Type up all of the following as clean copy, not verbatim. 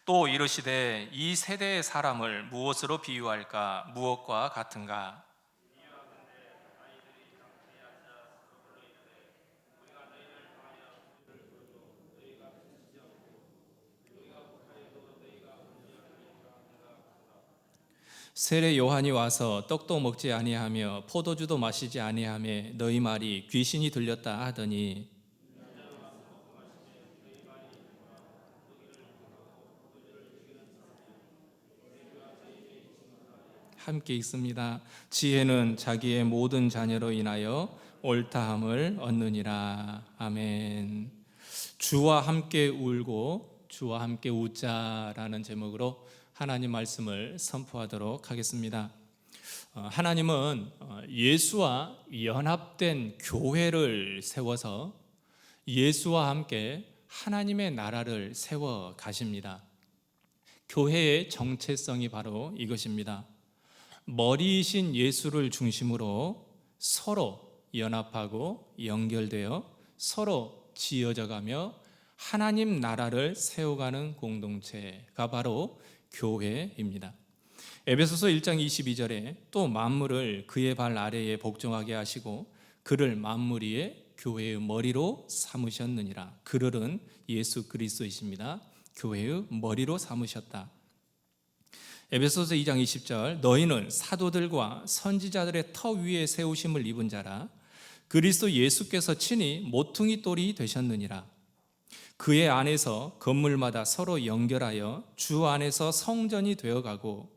또 이르시되 이 세대의 사람을 무엇으로 비유할까? 무엇과 같은가? 세례 요한이 와서 떡도 먹지 아니하며 포도주도 마시지 아니하며 너희 말이 귀신이 들렸다 하더니, 함께 읽습니다. 지혜는 자기의 모든 자녀로 인하여 옳다함을 얻느니라. 아멘. 주와 함께 울고 주와 함께 웃자라는 제목으로 하나님 말씀을 선포하도록 하겠습니다. 하나님은 예수와 연합된 교회를 세워서 예수와 함께 하나님의 나라를 세워 가십니다. 교회의 정체성이 바로 이것입니다. 머리이신 예수를 중심으로 서로 연합하고 연결되어 서로 지어져 가며 하나님 나라를 세워가는 공동체가 바로 교회입니다. 에베소서 1장 22절에 또 만물을 그의 발 아래에 복종하게 하시고 그를 만물 위에 교회의 머리로 삼으셨느니라. 그들은 예수 그리스도이십니다. 교회의 머리로 삼으셨다. 에베소서 2장 20절 너희는 사도들과 선지자들의 터 위에 세우심을 입은 자라. 그리스도 예수께서 친히 모퉁이 돌이 되셨느니라. 그의 안에서 건물마다 서로 연결하여 주 안에서 성전이 되어가고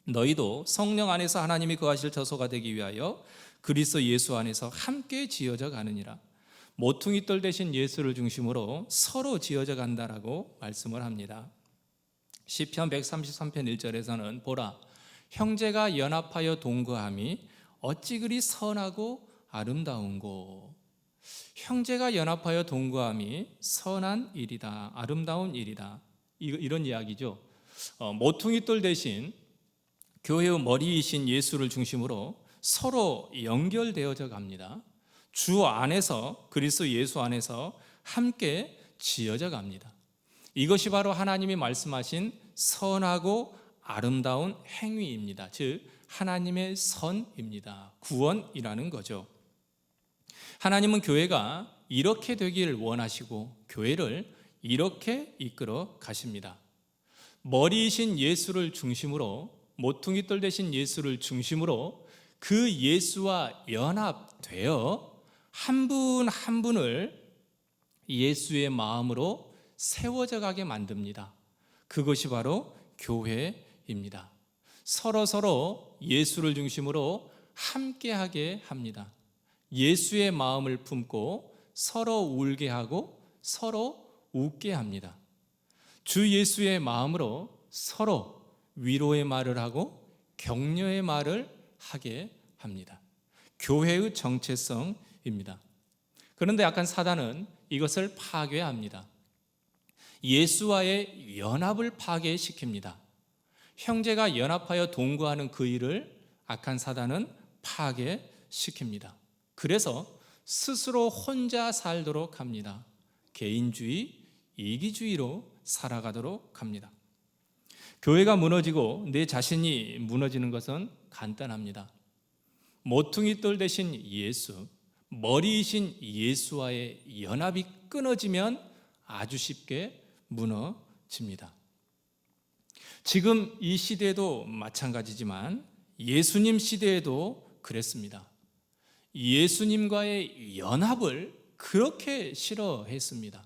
너희도 성령 안에서 하나님이 거하실 처소가 되기 위하여 그리스도 예수 안에서 함께 지어져 가느니라. 모퉁이 돌 대신 예수를 중심으로 서로 지어져 간다라고 말씀을 합니다. 시편 133편 1절에서는 보라 형제가 연합하여 동거함이 어찌 그리 선하고 아름다운고. 형제가 연합하여 동거함이 선한 일이다, 아름다운 일이다, 이런 이야기죠. 모퉁이 돌 대신 교회의 머리이신 예수를 중심으로 서로 연결되어져 갑니다. 주 안에서 그리스도 예수 안에서 함께 지어져 갑니다. 이것이 바로 하나님이 말씀하신 선하고 아름다운 행위입니다. 즉 하나님의 선입니다. 구원이라는 거죠. 하나님은 교회가 이렇게 되길 원하시고 교회를 이렇게 이끌어 가십니다. 머리이신 예수를 중심으로 모퉁이 돌 대신 예수를 중심으로 그 예수와 연합되어 한 분 한 분을 예수의 마음으로 세워져 가게 만듭니다. 그것이 바로 교회입니다. 서로 예수를 중심으로 함께하게 합니다. 예수의 마음을 품고 서로 울게 하고 서로 웃게 합니다. 주 예수의 마음으로 서로 위로의 말을 하고 격려의 말을 하게 합니다. 교회의 정체성입니다. 그런데 약간 사단은 이것을 파괴합니다. 예수와의 연합을 파괴시킵니다. 형제가 연합하여 동거하는 그 일을 악한 사단은 파괴시킵니다. 그래서 스스로 혼자 살도록 합니다. 개인주의, 이기주의로 살아가도록 합니다. 교회가 무너지고 내 자신이 무너지는 것은 간단합니다. 모퉁이 돌 대신 예수, 머리이신 예수와의 연합이 끊어지면 아주 쉽게 무너집니다. 지금 이 시대도 마찬가지지만 예수님 시대에도 그랬습니다. 예수님과의 연합을 그렇게 싫어했습니다.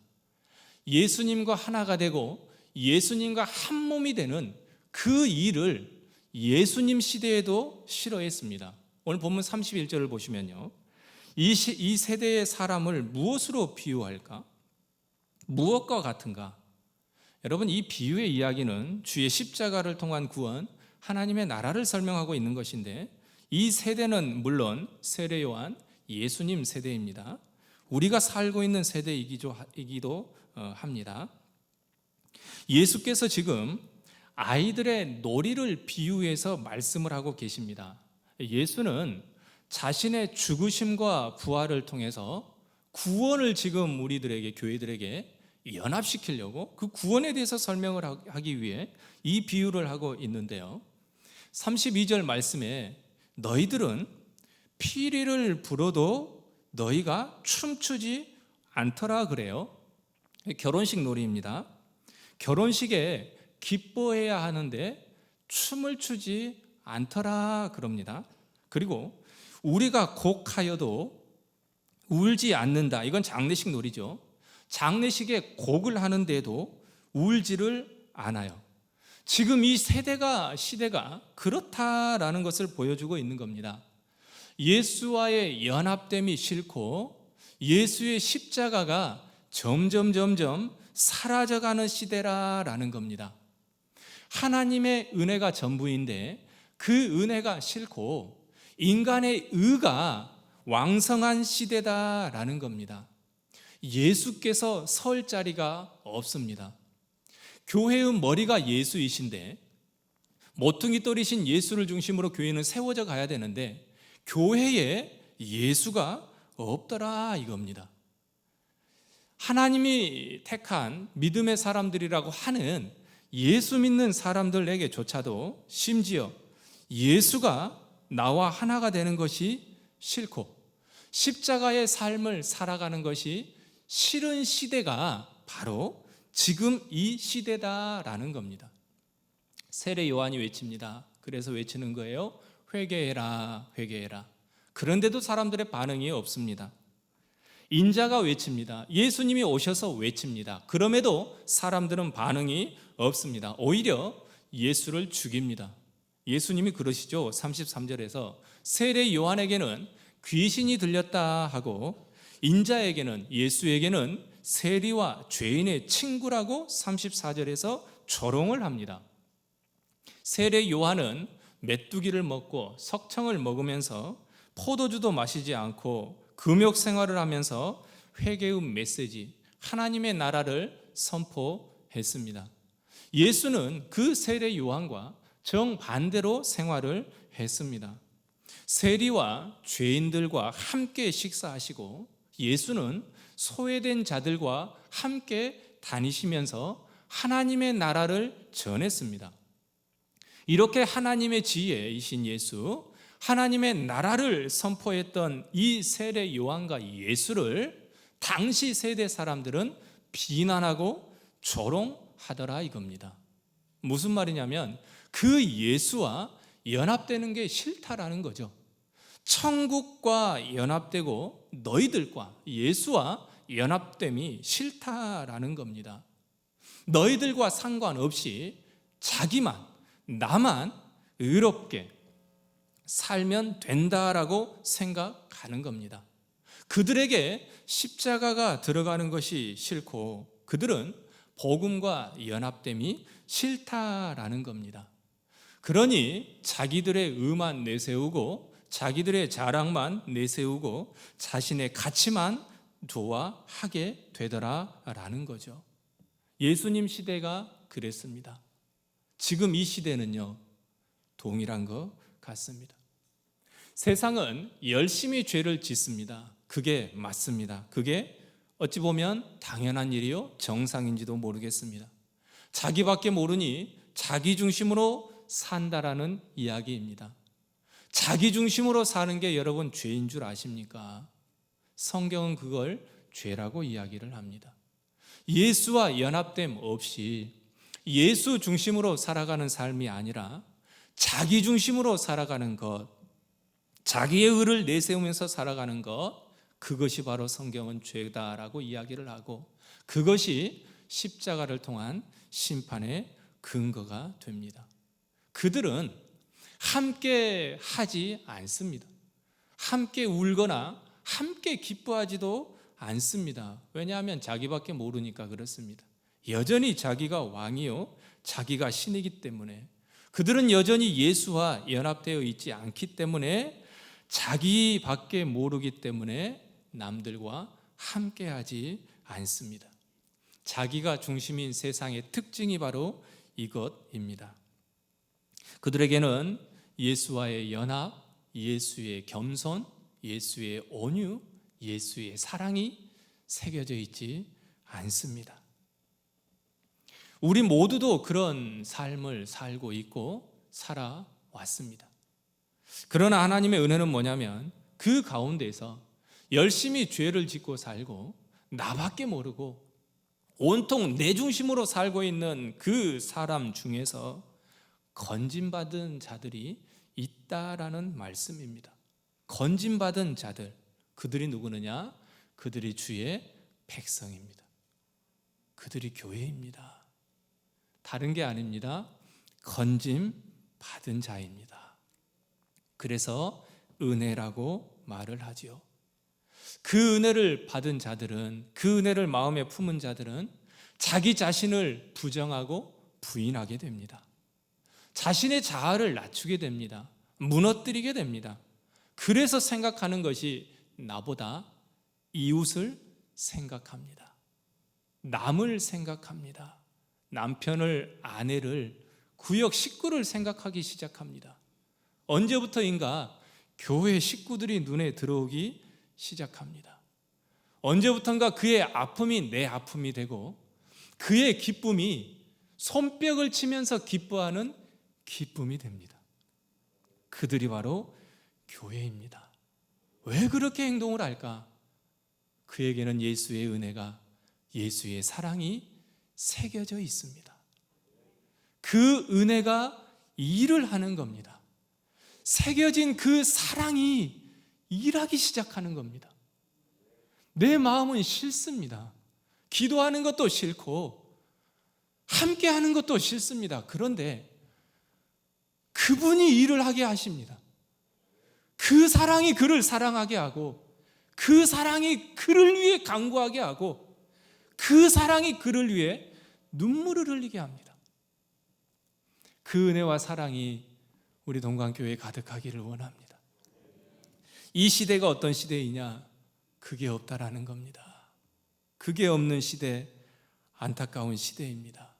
예수님과 하나가 되고 예수님과 한 몸이 되는 그 일을 예수님 시대에도 싫어했습니다. 오늘 본문 31절을 보시면요, 이 세대의 사람을 무엇으로 비유할까? 무엇과 같은가? 여러분, 이 비유의 이야기는 주의 십자가를 통한 구원, 하나님의 나라를 설명하고 있는 것인데, 이 세대는 물론 세례 요한 예수님 세대입니다. 우리가 살고 있는 세대이기도 합니다. 예수께서 지금 아이들의 놀이를 비유해서 말씀을 하고 계십니다. 예수는 자신의 죽으심과 부활을 통해서 구원을 지금 우리들에게, 교회들에게 연합시키려고 그 구원에 대해서 설명을 하기 위해 이 비유를 하고 있는데요. 32절 말씀에 너희들은 피리를 불어도 너희가 춤추지 않더라 그래요. 결혼식 놀이입니다. 결혼식에 기뻐해야 하는데 춤을 추지 않더라 그럽니다. 그리고 우리가 곡하여도 울지 않는다. 이건 장례식 놀이죠. 장례식에 곡을 하는데도 울지를 않아요. 지금 이 시대가 그렇다라는 것을 보여주고 있는 겁니다. 예수와의 연합됨이 싫고 예수의 십자가가 점점 사라져가는 시대라는 겁니다. 하나님의 은혜가 전부인데 그 은혜가 싫고 인간의 의가 왕성한 시대다라는 겁니다. 예수께서 설 자리가 없습니다. 교회의 머리가 예수이신데 모퉁이 돌이신 예수를 중심으로 교회는 세워져 가야 되는데 교회에 예수가 없더라 이겁니다. 하나님이 택한 믿음의 사람들이라고 하는 예수 믿는 사람들에게조차도 심지어 예수가 나와 하나가 되는 것이 싫고 십자가의 삶을 살아가는 것이 싫은 시대가 바로 지금 이 시대다라는 겁니다. 세례 요한이 외칩니다. 그래서 외치는 거예요. 회개해라, 회개해라. 그런데도 사람들의 반응이 없습니다. 인자가 외칩니다. 예수님이 오셔서 외칩니다. 그럼에도 사람들은 반응이 없습니다. 오히려 예수를 죽입니다. 예수님이 그러시죠. 33절에서 세례 요한에게는 귀신이 들렸다 하고 인자에게는 예수에게는 세리와 죄인의 친구라고 34절에서 조롱을 합니다. 세례 요한은 메뚜기를 먹고 석청을 먹으면서 포도주도 마시지 않고 금욕 생활을 하면서 회개의 메시지, 하나님의 나라를 선포했습니다. 예수는 그 세례 요한과 정반대로 생활을 했습니다. 세리와 죄인들과 함께 식사하시고 예수는 소외된 자들과 함께 다니시면서 하나님의 나라를 전했습니다. 이렇게 하나님의 지혜이신 예수, 하나님의 나라를 선포했던 이 세례 요한과 예수를 당시 세대 사람들은 비난하고 조롱하더라 이겁니다. 무슨 말이냐면 그 예수와 연합되는 게 싫다라는 거죠. 천국과 연합되고 너희들과 예수와 연합됨이 싫다라는 겁니다. 너희들과 상관없이 자기만, 나만 의롭게 살면 된다라고 생각하는 겁니다. 그들에게 십자가가 들어가는 것이 싫고 그들은 복음과 연합됨이 싫다라는 겁니다. 그러니 자기들의 의만 내세우고 자기들의 자랑만 내세우고 자신의 가치만 좋아하게 되더라라는 거죠. 예수님 시대가 그랬습니다. 지금 이 시대는요, 동일한 것 같습니다. 세상은 열심히 죄를 짓습니다. 그게 맞습니다. 그게 어찌 보면 당연한 일이요, 정상인지도 모르겠습니다. 자기밖에 모르니 자기 중심으로 산다라는 이야기입니다. 자기 중심으로 사는 게 여러분 죄인 줄 아십니까? 성경은 그걸 죄라고 이야기를 합니다. 예수와 연합됨 없이 예수 중심으로 살아가는 삶이 아니라 자기 중심으로 살아가는 것, 자기의 의를 내세우면서 살아가는 것, 그것이 바로 성경은 죄다라고 이야기를 하고 그것이 십자가를 통한 심판의 근거가 됩니다. 그들은 함께 하지 않습니다. 함께 울거나 함께 기뻐하지도 않습니다. 왜냐하면 자기밖에 모르니까 그렇습니다. 여전히 자기가 왕이요, 자기가 신이기 때문에 그들은 여전히 예수와 연합되어 있지 않기 때문에 자기밖에 모르기 때문에 남들과 함께하지 않습니다. 자기가 중심인 세상의 특징이 바로 이것입니다. 그들에게는 예수와의 연합, 예수의 겸손, 예수의 온유, 예수의 사랑이 새겨져 있지 않습니다. 우리 모두도 그런 삶을 살고 있고 살아왔습니다. 그러나 하나님의 은혜는 뭐냐면 그 가운데서 열심히 죄를 짓고 살고 나밖에 모르고 온통 내 중심으로 살고 있는 그 사람 중에서 건진받은 자들이 있다라는 말씀입니다. 건진받은 자들, 그들이 누구느냐? 그들이 주의 백성입니다. 그들이 교회입니다. 다른 게 아닙니다. 건진받은 자입니다. 그래서 은혜라고 말을 하지요. 그 은혜를 받은 자들은, 그 은혜를 마음에 품은 자들은 자기 자신을 부정하고 부인하게 됩니다. 자신의 자아를 낮추게 됩니다. 무너뜨리게 됩니다. 그래서 생각하는 것이 나보다 이웃을 생각합니다. 남을 생각합니다. 남편을, 아내를, 구역 식구를 생각하기 시작합니다. 언제부터인가 교회 식구들이 눈에 들어오기 시작합니다. 언제부턴가 그의 아픔이 내 아픔이 되고 그의 기쁨이 손뼉을 치면서 기뻐하는 기쁨이 됩니다. 그들이 바로 교회입니다. 왜 그렇게 행동을 할까? 그에게는 예수의 은혜가, 예수의 사랑이 새겨져 있습니다. 그 은혜가 일을 하는 겁니다. 새겨진 그 사랑이 일하기 시작하는 겁니다. 내 마음은 싫습니다. 기도하는 것도 싫고 함께 하는 것도 싫습니다. 그런데 그분이 일을 하게 하십니다. 그 사랑이 그를 사랑하게 하고 그 사랑이 그를 위해 간구하게 하고 그 사랑이 그를 위해 눈물을 흘리게 합니다. 그 은혜와 사랑이 우리 동강교회에 가득하기를 원합니다. 이 시대가 어떤 시대이냐? 그게 없다라는 겁니다. 그게 없는 시대, 안타까운 시대입니다.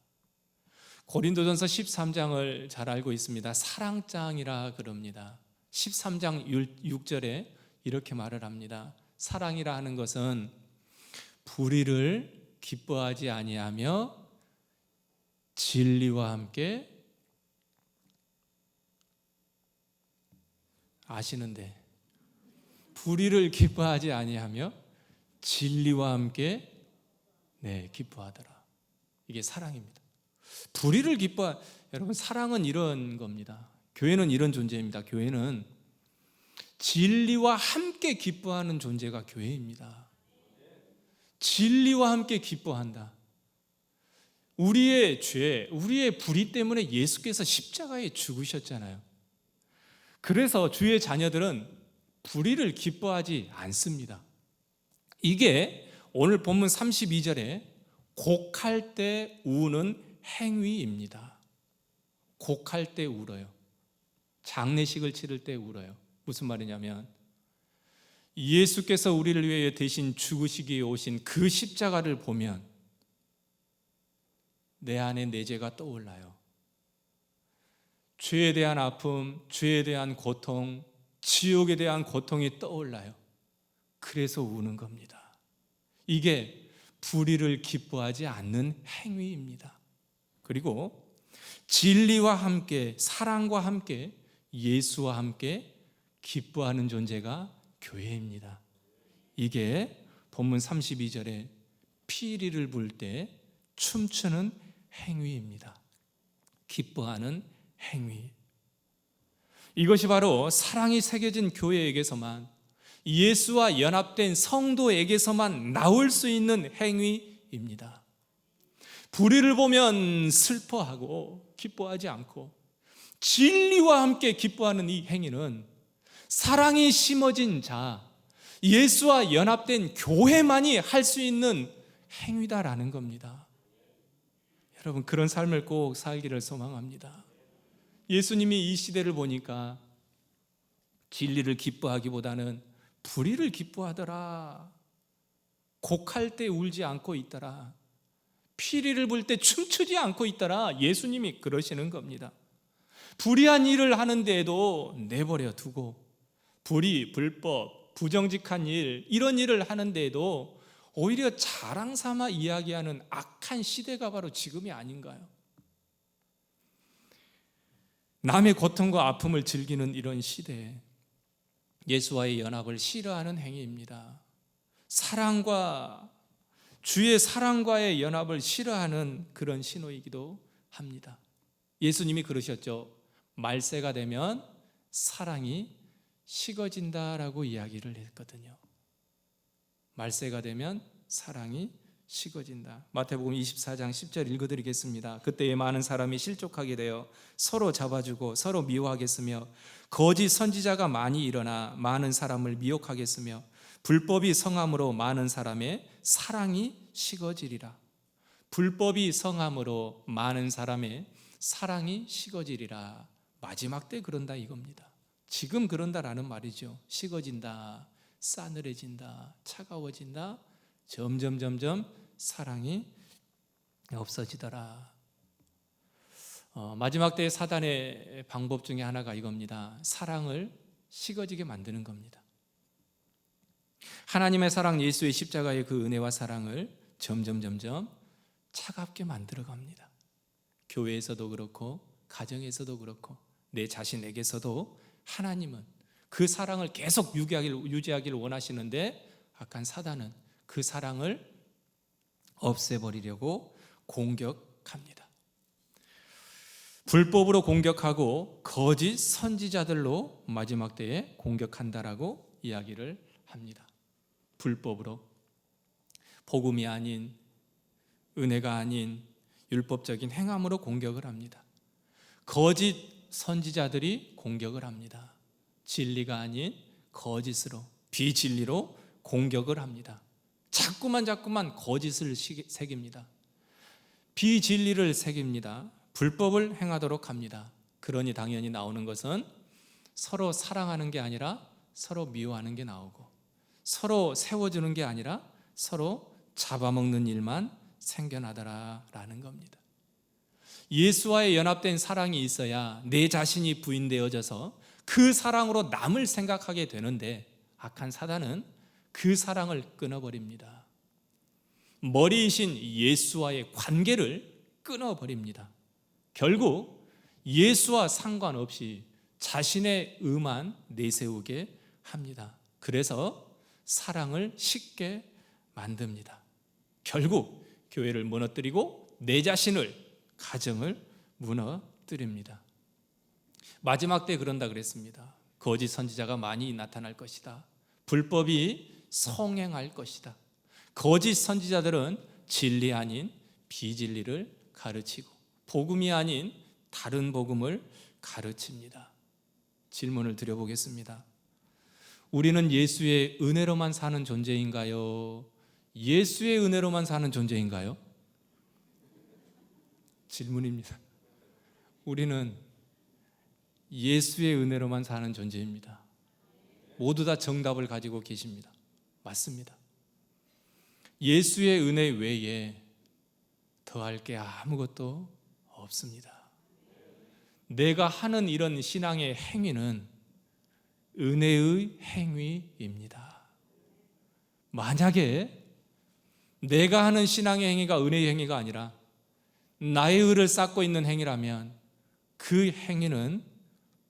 고린도전서 13장을 잘 알고 있습니다. 사랑장이라 그럽니다. 13장 6절에 이렇게 말을 합니다. 사랑이라 하는 것은 불의를 기뻐하지 아니하며 진리와 함께, 아시는데, 불의를 기뻐하지 아니하며 진리와 함께 기뻐하더라. 이게 사랑입니다. 불의를 여러분, 사랑은 이런 겁니다. 교회는 이런 존재입니다. 교회는 진리와 함께 기뻐하는 존재가 교회입니다. 진리와 함께 기뻐한다. 우리의 죄, 우리의 불의 때문에 예수께서 십자가에 죽으셨잖아요. 그래서 주의 자녀들은 불의를 기뻐하지 않습니다. 이게 오늘 본문 32절에 곡할 때 우는 행위입니다. 곡할 때 울어요. 장례식을 치를 때 울어요. 무슨 말이냐면 예수께서 우리를 위해 대신 죽으시기에 오신 그 십자가를 보면 내 안에 내 죄가 떠올라요. 죄에 대한 아픔, 죄에 대한 고통, 지옥에 대한 고통이 떠올라요. 그래서 우는 겁니다. 이게 불의를 기뻐하지 않는 행위입니다. 그리고 진리와 함께, 사랑과 함께, 예수와 함께 기뻐하는 존재가 교회입니다. 이게 본문 32절에 피리를 불 때 춤추는 행위입니다. 기뻐하는 행위. 이것이 바로 사랑이 새겨진 교회에게서만, 예수와 연합된 성도에게서만 나올 수 있는 행위입니다. 불의를 보면 슬퍼하고 기뻐하지 않고 진리와 함께 기뻐하는 이 행위는 사랑이 심어진 자, 예수와 연합된 교회만이 할 수 있는 행위다라는 겁니다. 여러분, 그런 삶을 꼭 살기를 소망합니다. 예수님이 이 시대를 보니까 진리를 기뻐하기보다는 불의를 기뻐하더라. 곡할 때 울지 않고 있더라. 피리를 불 때 춤추지 않고 있더라. 예수님이 그러시는 겁니다. 불의한 일을 하는데도 내버려 두고, 불의, 불법, 부정직한 일, 이런 일을 하는데도 오히려 자랑 삼아 이야기하는 악한 시대가 바로 지금이 아닌가요? 남의 고통과 아픔을 즐기는 이런 시대에 예수와의 연합을 싫어하는 행위입니다. 주의 사랑과의 연합을 싫어하는 그런 신호이기도 합니다. 예수님이 그러셨죠. 말세가 되면 사랑이 식어진다라고 이야기를 했거든요. 말세가 되면 사랑이 식어진다. 마태복음 24장 10절 읽어드리겠습니다. 그때에 많은 사람이 실족하게 되어 서로 잡아주고 서로 미워하겠으며 거짓 선지자가 많이 일어나 많은 사람을 미혹하겠으며 불법이 성함으로 많은 사람의 사랑이 식어지리라. 불법이 성함으로 많은 사람의 사랑이 식어지리라. 마지막 때 그런다 이겁니다. 지금 그런다라는 말이죠. 식어진다, 싸늘해진다, 차가워진다, 점점 사랑이 없어지더라. 마지막 때의 사단의 방법 중에 하나가 이겁니다. 사랑을 식어지게 만드는 겁니다. 하나님의 사랑, 예수의 십자가의 그 은혜와 사랑을 점점 차갑게 만들어 갑니다. 교회에서도 그렇고 가정에서도 그렇고 내 자신에게서도 하나님은 그 사랑을 계속 유지하기를 원하시는데 악한 사단은 그 사랑을 없애버리려고 공격합니다. 불법으로 공격하고 거짓 선지자들로 마지막 때에 공격한다라고 이야기를 합니다. 불법으로, 복음이 아닌, 은혜가 아닌 율법적인 행함으로 공격을 합니다. 거짓 선지자들이 공격을 합니다. 진리가 아닌 거짓으로, 비진리로 공격을 합니다. 자꾸만 거짓을 새깁니다. 비진리를 새깁니다. 불법을 행하도록 합니다. 그러니 당연히 나오는 것은 서로 사랑하는 게 아니라 서로 미워하는 게 나오고, 서로 세워주는 게 아니라 서로 잡아먹는 일만 생겨나더라라는 겁니다. 예수와의 연합된 사랑이 있어야 내 자신이 부인되어져서 그 사랑으로 남을 생각하게 되는데 악한 사단은 그 사랑을 끊어버립니다. 머리이신 예수와의 관계를 끊어버립니다. 결국 예수와 상관없이 자신의 의만 내세우게 합니다. 그래서 사랑을 식게 만듭니다. 결국 교회를 무너뜨리고 내 자신을, 가정을 무너뜨립니다. 마지막 때 그런다 그랬습니다. 거짓 선지자가 많이 나타날 것이다. 불법이 성행할 것이다. 거짓 선지자들은 진리 아닌 비진리를 가르치고 복음이 아닌 다른 복음을 가르칩니다. 질문을 드려보겠습니다. 우리는 예수의 은혜로만 사는 존재인가요? 예수의 은혜로만 사는 존재인가요? 질문입니다. 우리는 예수의 은혜로만 사는 존재입니다. 모두 다 정답을 가지고 계십니다. 맞습니다. 예수의 은혜 외에 더할 게 아무것도 없습니다. 내가 하는 이런 신앙의 행위는 은혜의 행위입니다. 만약에 내가 하는 신앙의 행위가 은혜의 행위가 아니라 나의 의를 쌓고 있는 행위라면 그 행위는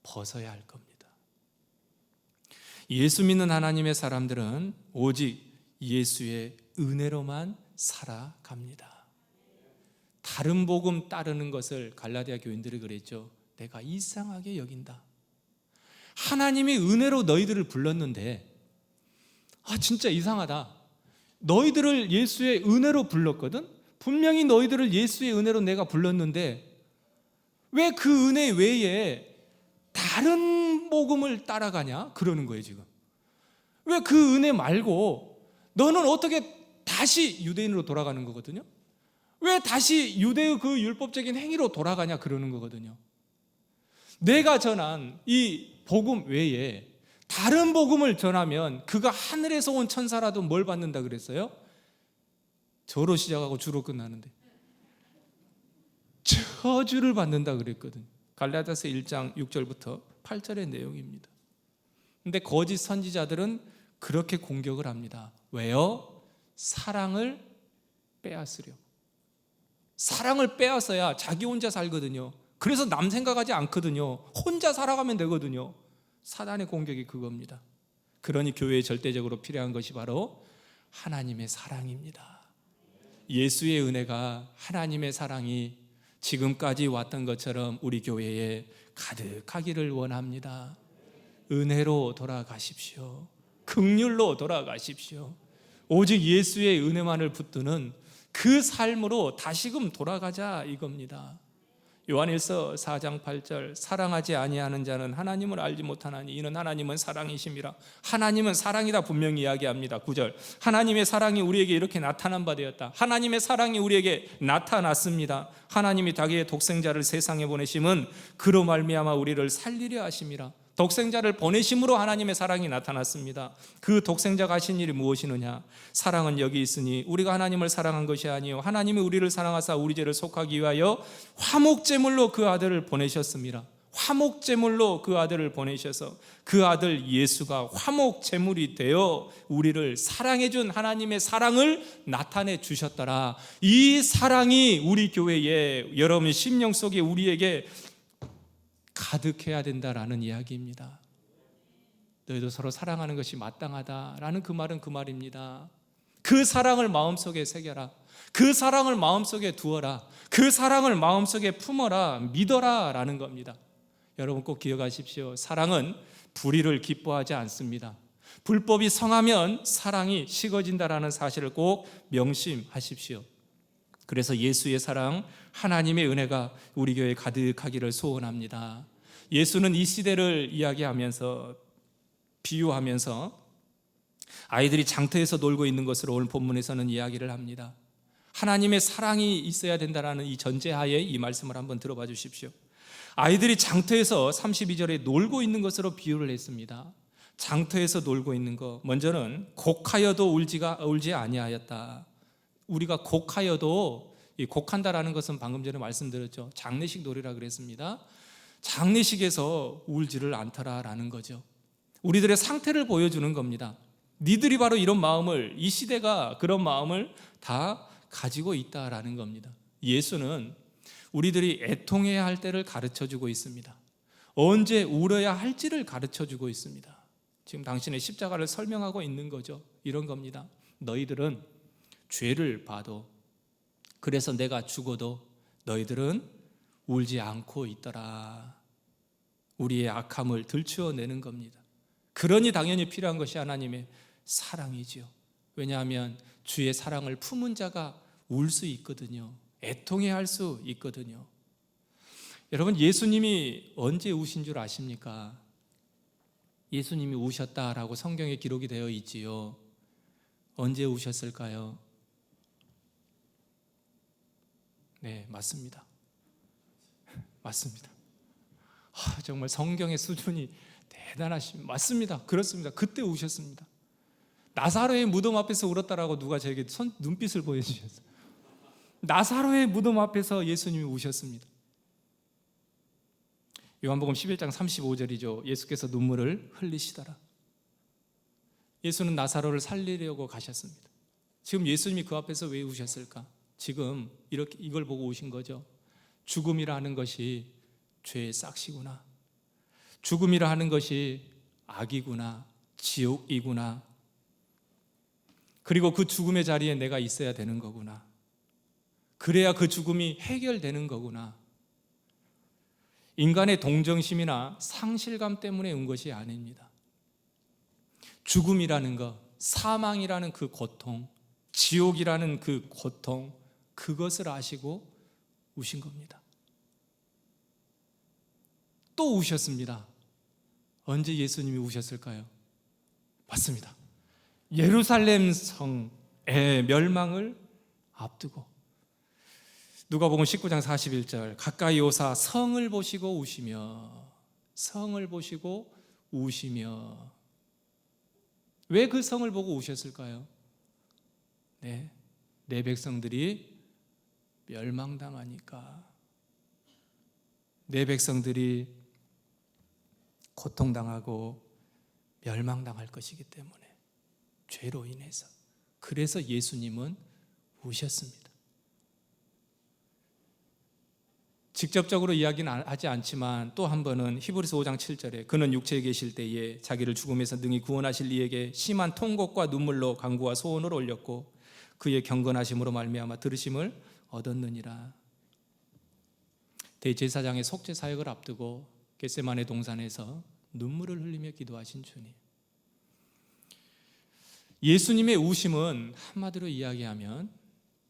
벗어야 할 겁니다. 예수 믿는 하나님의 사람들은 오직 예수의 은혜로만 살아갑니다. 다른 복음 따르는 것을 갈라디아 교인들이 그랬죠. 내가 이상하게 여긴다. 하나님이 은혜로 너희들을 불렀는데 진짜 이상하다. 너희들을 예수의 은혜로 불렀거든. 분명히 너희들을 예수의 은혜로 내가 불렀는데 왜 그 은혜 외에 다른 복음을 따라가냐? 그러는 거예요 지금. 왜 그 은혜 말고 너는 어떻게 다시 유대인으로 돌아가는 거거든요. 왜 다시 유대의 그 율법적인 행위로 돌아가냐? 그러는 거거든요. 내가 전한 이 복음 외에 다른 복음을 전하면 그가 하늘에서 온 천사라도 뭘 받는다 그랬어요? 저로 시작하고 주로 끝나는데 저주를 받는다 그랬거든요. 갈라디아서 1장 6절부터 8절의 내용입니다. 근데 거짓 선지자들은 그렇게 공격을 합니다. 왜요? 사랑을 빼앗으려고. 사랑을 빼앗아야 자기 혼자 살거든요. 그래서 남 생각하지 않거든요. 혼자 살아가면 되거든요. 사단의 공격이 그겁니다. 그러니 교회에 절대적으로 필요한 것이 바로 하나님의 사랑입니다. 예수의 은혜가, 하나님의 사랑이 지금까지 왔던 것처럼 우리 교회에 가득하기를 원합니다. 은혜로 돌아가십시오. 긍휼로 돌아가십시오. 오직 예수의 은혜만을 붙드는 그 삶으로 다시금 돌아가자 이겁니다. 요한일서 4장 8절, 사랑하지 아니하는 자는 하나님을 알지 못하나니 이는 하나님은 사랑이심이라. 하나님은 사랑이다 분명히 이야기합니다. 9절, 하나님의 사랑이 우리에게 이렇게 나타난 바 되었다. 하나님의 사랑이 우리에게 나타났습니다. 하나님이 자기의 독생자를 세상에 보내심은 그로 말미암아 우리를 살리려 하심이라. 독생자를 보내심으로 하나님의 사랑이 나타났습니다. 그 독생자가 하신 일이 무엇이느냐? 사랑은 여기 있으니 우리가 하나님을 사랑한 것이 아니요 하나님이 우리를 사랑하사 우리 죄를 속하기 위하여 화목제물로 그 아들을 보내셨습니다. 화목제물로 그 아들을 보내셔서 그 아들 예수가 화목제물이 되어 우리를 사랑해 준 하나님의 사랑을 나타내 주셨더라. 이 사랑이 우리 교회에, 여러분 심령 속에 우리에게 가득해야 된다라는 이야기입니다. 너희도 서로 사랑하는 것이 마땅하다라는 그 말은 그 말입니다. 그 사랑을 마음속에 새겨라. 그 사랑을 마음속에 두어라. 그 사랑을 마음속에 품어라. 믿어라 라는 겁니다. 여러분 꼭 기억하십시오. 사랑은 불의를 기뻐하지 않습니다. 불법이 성하면 사랑이 식어진다라는 사실을 꼭 명심하십시오. 그래서 예수의 사랑, 하나님의 은혜가 우리 교회에 가득하기를 소원합니다. 예수는 이 시대를 이야기하면서, 비유하면서 아이들이 장터에서 놀고 있는 것으로 오늘 본문에서는 이야기를 합니다. 하나님의 사랑이 있어야 된다는 이 전제하에 이 말씀을 한번 들어봐 주십시오. 아이들이 장터에서 32절에 놀고 있는 것으로 비유를 했습니다. 장터에서 놀고 있는 것, 먼저는 곡하여도 울지 아니하였다. 우리가 곡하여도, 이 곡한다라는 것은 방금 전에 말씀드렸죠. 장례식 놀이라 그랬습니다. 장례식에서 울지를 않더라라는 거죠. 우리들의 상태를 보여주는 겁니다. 니들이 바로 이런 마음을, 이 시대가 그런 마음을 다 가지고 있다라는 겁니다. 예수는 우리들이 애통해야 할 때를 가르쳐주고 있습니다. 언제 울어야 할지를 가르쳐주고 있습니다. 지금 당신의 십자가를 설명하고 있는 거죠. 이런 겁니다. 너희들은 죄를 봐도, 그래서 내가 죽어도 너희들은 울지 않고 있더라. 우리의 악함을 들추어내는 겁니다. 그러니 당연히 필요한 것이 하나님의 사랑이지요. 왜냐하면 주의 사랑을 품은 자가 울 수 있거든요. 애통해야 할 수 있거든요. 여러분, 예수님이 언제 우신 줄 아십니까? 예수님이 우셨다라고 성경에 기록이 되어 있지요. 언제 우셨을까요? 네, 맞습니다. 맞습니다. 정말 성경의 수준이 대단하십니다. 맞습니다. 그렇습니다. 그때 우셨습니다. 나사로의 무덤 앞에서 울었다라고 누가 저에게 눈빛을 보여주셨어요. 나사로의 무덤 앞에서 예수님이 우셨습니다. 요한복음 11장 35절이죠. 예수께서 눈물을 흘리시더라. 예수는 나사로를 살리려고 가셨습니다. 지금 예수님이 그 앞에서 왜 우셨을까? 지금 이렇게 이걸 보고 우신 거죠. 죽음이라 는 것이 죄의 싹시구나. 죽음이라 하는 것이 악이구나. 지옥이구나. 그리고 그 죽음의 자리에 내가 있어야 되는 거구나. 그래야 그 죽음이 해결되는 거구나. 인간의 동정심이나 상실감 때문에 온 것이 아닙니다. 죽음이라는 것, 사망이라는 그 고통, 지옥이라는 그 고통, 그것을 아시고 우신 겁니다. 또 우셨습니다. 언제 예수님이 우셨을까요? 맞습니다. 예루살렘 성의 멸망을 앞두고 누가복음 19장 41절, 가까이 오사 성을 보시고 우시며, 성을 보시고 우시며. 왜 그 성을 보고 우셨을까요? 네, 내 백성들이 멸망당하니까, 내 백성들이 고통당하고 멸망당할 것이기 때문에, 죄로 인해서. 그래서 예수님은 우셨습니다. 직접적으로 이야기는 하지 않지만 또 한 번은 히브리서 5장 7절에 그는 육체에 계실 때에 자기를 죽음에서 능히 구원하실 이에게 심한 통곡과 눈물로 간구와 소원을 올렸고 그의 경건하심으로 말미암아 들으심을 얻었느니라. 대제사장의 속죄 사역을 앞두고 겟세마네 동산에서 눈물을 흘리며 기도하신 주님. 예수님의 우심은 한마디로 이야기하면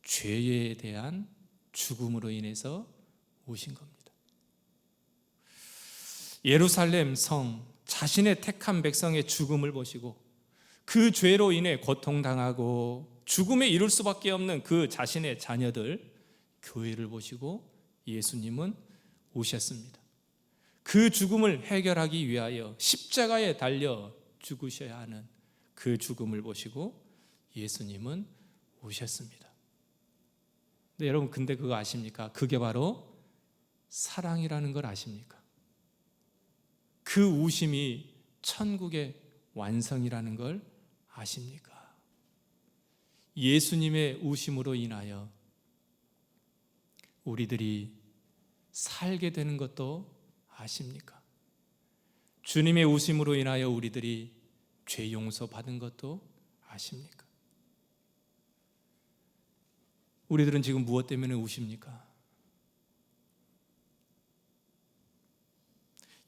죄에 대한 죽음으로 인해서 오신 겁니다. 예루살렘 성, 자신의 택한 백성의 죽음을 보시고 그 죄로 인해 고통당하고 죽음에 이를 수밖에 없는 그 자신의 자녀들, 교회를 보시고 예수님은 오셨습니다. 그 죽음을 해결하기 위하여 십자가에 달려 죽으셔야 하는 그 죽음을 보시고 예수님은 오셨습니다. 근데 여러분, 근데 그거 아십니까? 그게 바로 사랑이라는 걸 아십니까? 그 우심이 천국의 완성이라는 걸 아십니까? 예수님의 우심으로 인하여 우리들이 살게 되는 것도 아십니까? 주님의 우심으로 인하여 우리들이 죄 용서 받은 것도 아십니까? 우리들은 지금 무엇 때문에 우십니까?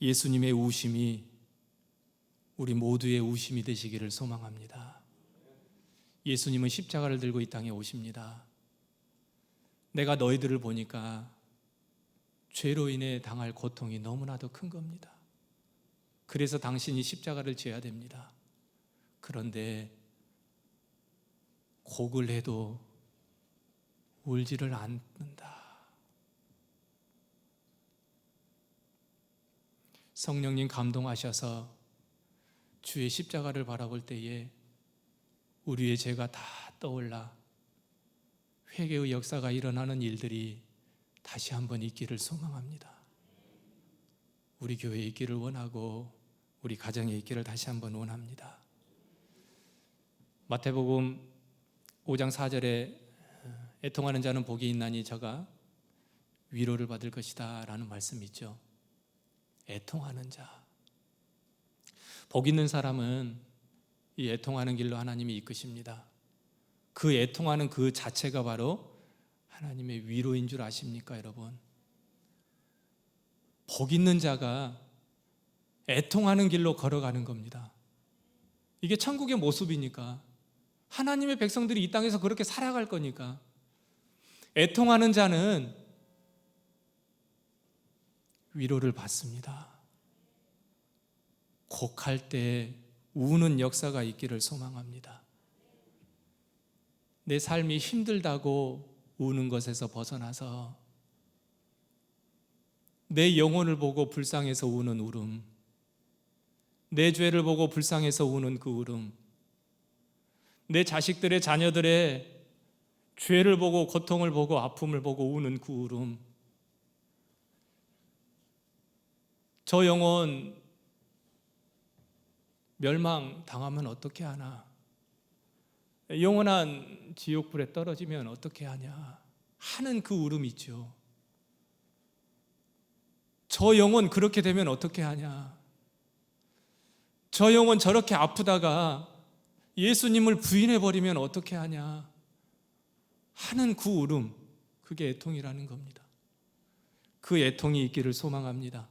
예수님의 우심이 우리 모두의 우심이 되시기를 소망합니다. 예수님은 십자가를 들고 이 땅에 오십니다. 내가 너희들을 보니까 죄로 인해 당할 고통이 너무나도 큰 겁니다. 그래서 당신이 십자가를 져야 됩니다. 그런데 곡을 해도 울지를 않는다. 성령님 감동하셔서 주의 십자가를 바라볼 때에 우리의 죄가 다 떠올라 회개의 역사가 일어나는 일들이 다시 한번 있기를 소망합니다. 우리 교회에 있기를 원하고 우리 가정에 있기를 다시 한번 원합니다. 마태복음 5장 4절에 애통하는 자는 복이 있나니 저가 위로를 받을 것이다 라는 말씀이 있죠. 애통하는 자, 복 있는 사람은 이 애통하는 길로 하나님이 이끄십니다. 그 애통하는 그 자체가 바로 하나님의 위로인 줄 아십니까, 여러분? 복 있는 자가 애통하는 길로 걸어가는 겁니다. 이게 천국의 모습이니까, 하나님의 백성들이 이 땅에서 그렇게 살아갈 거니까. 애통하는 자는 위로를 받습니다. 곡할 때 우는 역사가 있기를 소망합니다. 내 삶이 힘들다고 우는 것에서 벗어나서 내 영혼을 보고 불쌍해서 우는 울음, 내 죄를 보고 불쌍해서 우는 그 울음, 내 자식들의 자녀들의 죄를 보고 고통을 보고 아픔을 보고 우는 그 울음, 저 영혼 멸망당하면 어떻게 하나? 영원한 지옥불에 떨어지면 어떻게 하냐? 하는 그 울음이 있죠. 저 영혼 그렇게 되면 어떻게 하냐? 저 영혼 저렇게 아프다가 예수님을 부인해버리면 어떻게 하냐? 하는 그 울음, 그게 애통이라는 겁니다. 그 애통이 있기를 소망합니다.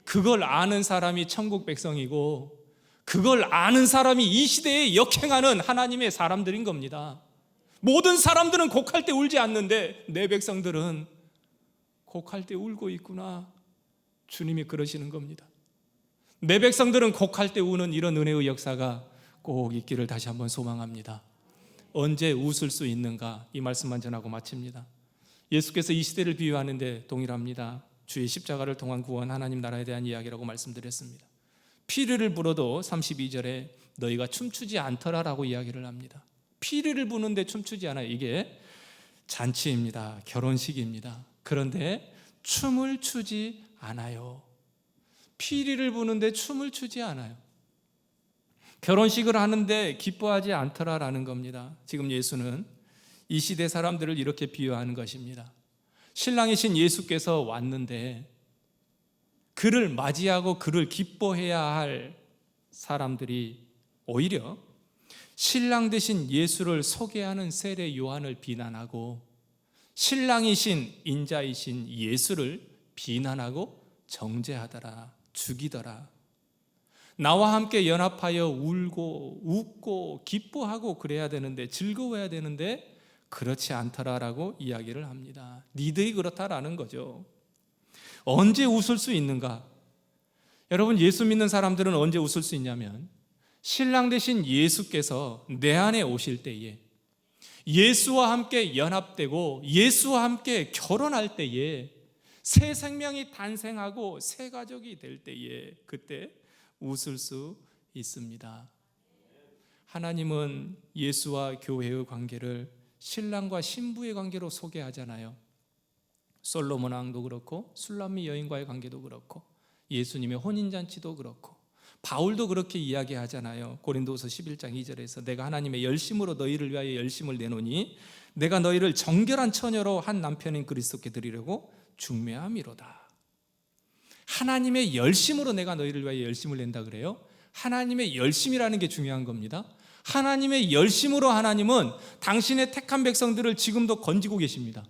그걸 아는 사람이 천국 백성이고 그걸 아는 사람이 이 시대에 역행하는 하나님의 사람들인 겁니다. 모든 사람들은 곡할 때 울지 않는데 내 백성들은 곡할 때 울고 있구나. 주님이 그러시는 겁니다. 내 백성들은 곡할 때 우는 이런 은혜의 역사가 꼭 있기를 다시 한번 소망합니다. 언제 웃을 수 있는가? 이 말씀만 전하고 마칩니다. 예수께서 이 시대를 비유하는데 동일합니다. 주의 십자가를 통한 구원, 하나님 나라에 대한 이야기라고 말씀드렸습니다. 피리를 불어도 32절에 너희가 춤추지 않더라라고 이야기를 합니다. 피리를 부는데 춤추지 않아요. 이게 잔치입니다. 결혼식입니다. 그런데 춤을 추지 않아요. 피리를 부는데 춤을 추지 않아요. 결혼식을 하는데 기뻐하지 않더라라는 겁니다. 지금 예수는 이 시대 사람들을 이렇게 비유하는 것입니다. 신랑이신 예수께서 왔는데 그를 맞이하고 그를 기뻐해야 할 사람들이 오히려 신랑 되신 예수를 소개하는 세례 요한을 비난하고 신랑이신 인자이신 예수를 비난하고 정죄하더라, 죽이더라. 나와 함께 연합하여 울고 웃고 기뻐하고 그래야 되는데, 즐거워야 되는데 그렇지 않더라라고 이야기를 합니다. 니들이 그렇다라는 거죠. 언제 웃을 수 있는가? 여러분, 예수 믿는 사람들은 언제 웃을 수 있냐면 신랑 되신 예수께서 내 안에 오실 때에, 예수와 함께 연합되고 예수와 함께 결혼할 때에, 새 생명이 탄생하고 새 가족이 될 때에 그때 웃을 수 있습니다. 하나님은 예수와 교회의 관계를 신랑과 신부의 관계로 소개하잖아요. 솔로몬 왕도 그렇고 술람미 여인과의 관계도 그렇고 예수님의 혼인잔치도 그렇고 바울도 그렇게 이야기하잖아요. 고린도서 11장 2절에서 내가 하나님의 열심으로 너희를 위하여 열심을 내노니 내가 너희를 정결한 처녀로 한 남편인 그리스도께 드리려고 중매함이로다. 하나님의 열심으로 내가 너희를 위하여 열심을 낸다 그래요. 하나님의 열심이라는 게 중요한 겁니다. 하나님의 열심으로 하나님은 당신의 택한 백성들을 지금도 건지고 계십니다.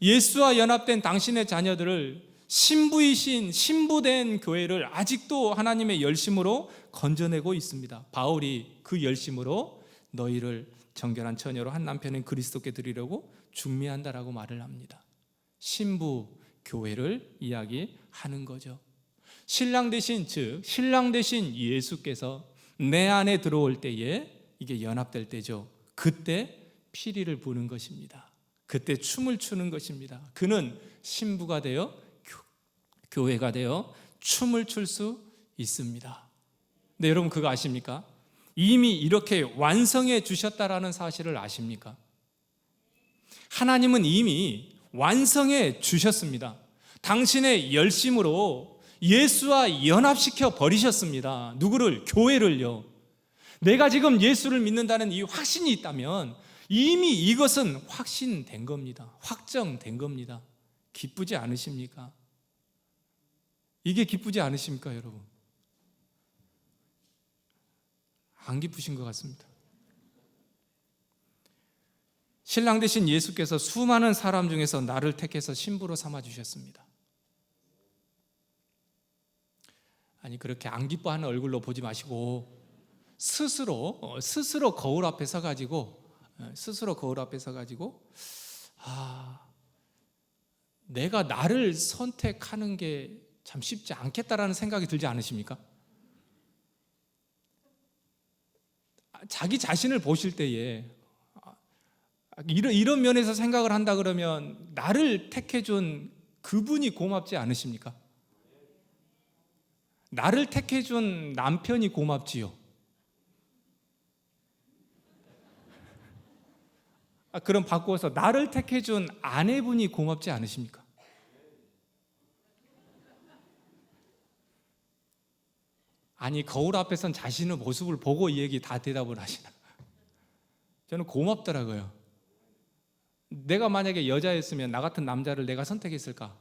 예수와 연합된 당신의 자녀들을, 신부이신 신부된 교회를 아직도 하나님의 열심으로 건져내고 있습니다. 바울이 그 열심으로 너희를 정결한 처녀로 한 남편인 그리스도께 드리려고 중매한다라고 말을 합니다. 신부 교회를 이야기하는 거죠. 신랑 되신, 즉 신랑 되신 예수께서 내 안에 들어올 때에 이게 연합될 때죠. 그때 피리를 부는 것입니다. 그때 춤을 추는 것입니다. 그는 신부가 되어 교회가 되어 춤을 출 수 있습니다. 네, 여러분 그거 아십니까? 이미 이렇게 완성해 주셨다라는 사실을 아십니까? 하나님은 이미 완성해 주셨습니다. 당신의 열심으로 예수와 연합시켜 버리셨습니다. 누구를? 교회를요. 내가 지금 예수를 믿는다는 이 확신이 있다면 이미 이것은 확신된 겁니다. 확정된 겁니다. 기쁘지 않으십니까? 이게 기쁘지 않으십니까, 여러분? 안 기쁘신 것 같습니다. 신랑 되신 예수께서 수많은 사람 중에서 나를 택해서 신부로 삼아 주셨습니다. 아니, 그렇게 안 기뻐하는 얼굴로 보지 마시고 스스로 거울 앞에 서가지고 내가 나를 선택하는 게 참 쉽지 않겠다라는 생각이 들지 않으십니까? 자기 자신을 보실 때에 이런 면에서 생각을 한다 그러면 나를 택해준 그분이 고맙지 않으십니까? 나를 택해준 남편이 고맙지요. 그럼 바꾸어서 나를 택해준 아내분이 고맙지 않으십니까? 아니, 거울 앞에선 자신의 모습을 보고 이 얘기 다 대답을 하시나? 저는 고맙더라고요. 내가 만약에 여자였으면 나 같은 남자를 내가 선택했을까?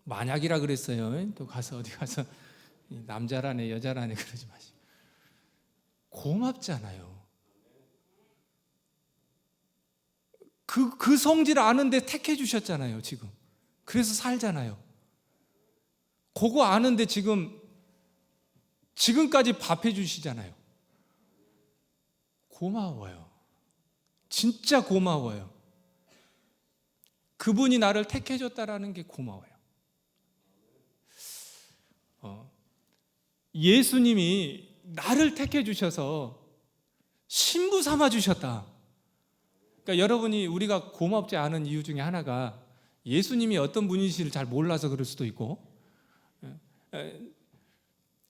만약이라 그랬어요. 또 가서 어디 가서 남자라네 여자라네 그러지 마시고. 고맙잖아요. 그 성질 아는데 택해 주셨잖아요, 지금. 그래서 살잖아요. 그거 아는데 지금까지 밥해 주시잖아요. 고마워요. 진짜 고마워요. 그분이 나를 택해 줬다라는 게 고마워요. 예수님이 나를 택해 주셔서 신부 삼아 주셨다. 그러니까 여러분이 우리가 고맙지 않은 이유 중에 하나가 예수님이 어떤 분이신지를 잘 몰라서 그럴 수도 있고,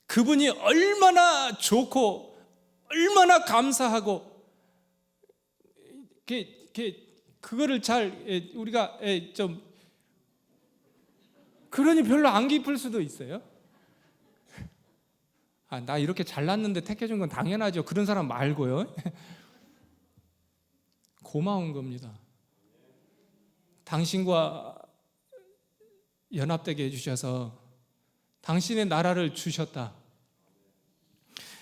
그분이 얼마나 좋고 얼마나 감사하고 그거를 잘 우리가 좀 그러니 별로 안 기쁠 수도 있어요. 나 이렇게 잘났는데 택해준 건 당연하죠. 그런 사람 말고요. 고마운 겁니다. 당신과 연합되게 해주셔서 당신의 나라를 주셨다.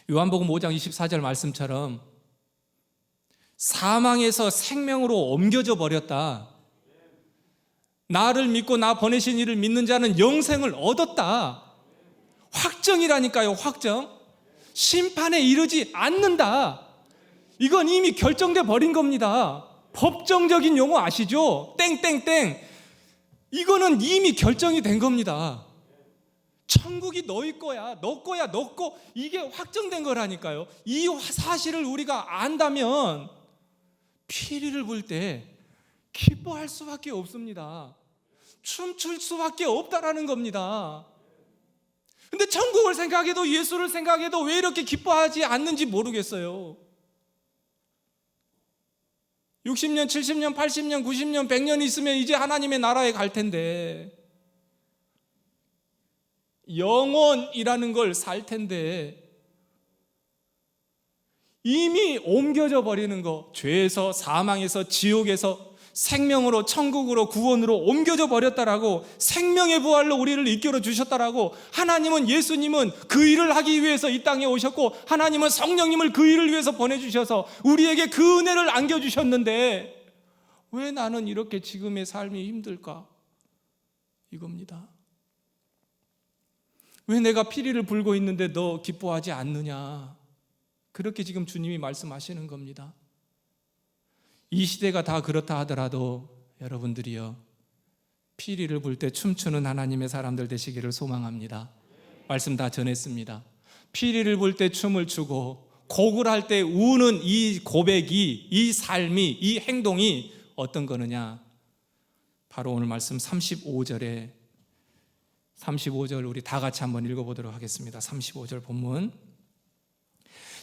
요한복음 5장 24절 말씀처럼 사망에서 생명으로 옮겨져 버렸다. 나를 믿고 나 보내신 이를 믿는 자는 영생을 얻었다. 확정이라니까요. 확정. 심판에 이르지 않는다. 이건 이미 결정돼 버린 겁니다. 법정적인 용어 아시죠? 땡땡땡. 이거는 이미 결정이 된 겁니다. 천국이 너희 거야, 너 거야, 너 거. 이게 확정된 거라니까요. 이 사실을 우리가 안다면 피리를 불 때 기뻐할 수밖에 없습니다. 춤출 수밖에 없다라는 겁니다. 근데 천국을 생각해도 예수를 생각해도 왜 이렇게 기뻐하지 않는지 모르겠어요. 60년, 70년, 80년, 90년, 100년 있으면 이제 하나님의 나라에 갈 텐데, 영원이라는 걸 살 텐데 이미 옮겨져 버리는 거, 죄에서 사망에서 지옥에서 생명으로 천국으로 구원으로 옮겨져 버렸다라고, 생명의 부활로 우리를 이끌어 주셨다라고. 하나님은, 예수님은 그 일을 하기 위해서 이 땅에 오셨고, 하나님은 성령님을 그 일을 위해서 보내주셔서 우리에게 그 은혜를 안겨주셨는데 왜 나는 이렇게 지금의 삶이 힘들까? 이겁니다. 왜 내가 피리를 불고 있는데 너 기뻐하지 않느냐? 그렇게 지금 주님이 말씀하시는 겁니다. 이 시대가 다 그렇다 하더라도 여러분들이요, 피리를 불 때 춤추는 하나님의 사람들 되시기를 소망합니다. 말씀 다 전했습니다. 피리를 불 때 춤을 추고 곡을 할 때 우는 이 고백이, 이 삶이, 이 행동이 어떤 거느냐? 바로 오늘 말씀 35절 우리 다 같이 한번 읽어보도록 하겠습니다. 35절 본문.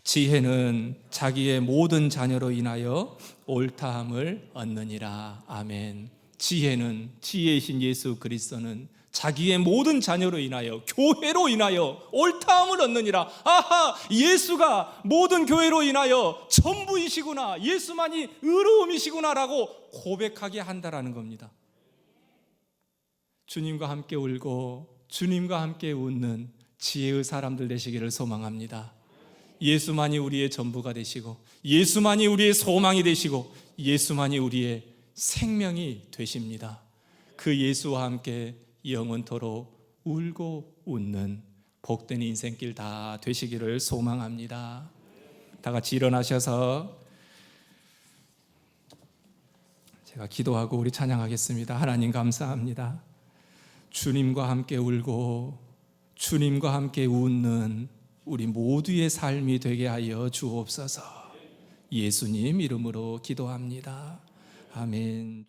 지혜는 자기의 모든 자녀로 인하여 옳다함을 얻느니라. 아멘. 지혜는, 지혜이신 예수 그리스도는 자기의 모든 자녀로 인하여, 교회로 인하여 옳다함을 얻느니라. 아하, 예수가 모든 교회로 인하여 전부이시구나, 예수만이 의로움이시구나라고 고백하게 한다라는 겁니다. 주님과 함께 울고 주님과 함께 웃는 지혜의 사람들 되시기를 소망합니다. 예수만이 우리의 전부가 되시고, 예수만이 우리의 소망이 되시고, 예수만이 우리의 생명이 되십니다. 그 예수와 함께 영원토록 울고 웃는 복된 인생길 다 되시기를 소망합니다. 다 같이 일어나셔서 제가 기도하고 우리 찬양하겠습니다. 하나님 감사합니다. 주님과 함께 울고 주님과 함께 웃는 우리 모두의 삶이 되게 하여 주옵소서. 예수님 이름으로 기도합니다. 아멘.